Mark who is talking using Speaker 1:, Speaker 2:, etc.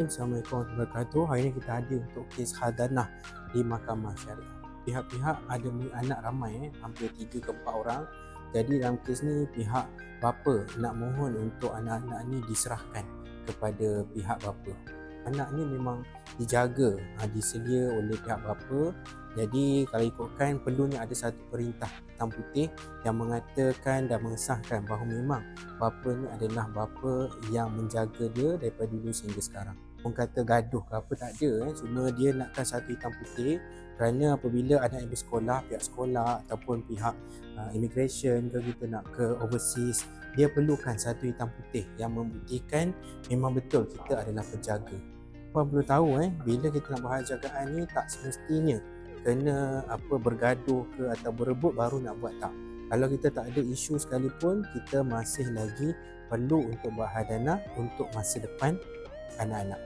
Speaker 1: Assalamualaikum warahmatullahi wabarakatuh. Hari ini kita hadir untuk kes khadanah di Mahkamah Syariah. Pihak-pihak ada anak ramai, hampir 3 ke 4 orang. Jadi dalam kes ni pihak bapa nak mohon untuk anak-anak ni diserahkan kepada pihak bapa. Anak ni memang dijaga, diselia oleh pihak bapa. Jadi kalau ikutkan perlunya ada satu perintah hitam putih yang mengatakan dan mengesahkan bahawa memang bapa ni adalah bapa yang menjaga dia daripada dulu sehingga sekarang. Orang kata gaduh ke apa tak ada, cuma dia nakkan satu hitam putih kerana apabila anak yang bersekolah, pihak sekolah ataupun pihak immigration ke kita nak ke overseas, dia perlukan satu hitam putih yang membuktikan memang betul kita adalah penjaga. Puan perlu tahu bila kita nak buat jagaan ni tak semestinya kena bergaduh ke atau berebut baru nak buat, tak. Kalau kita tak ada isu sekalipun, kita masih lagi perlu untuk buat khadanah untuk masa depan anak-anak.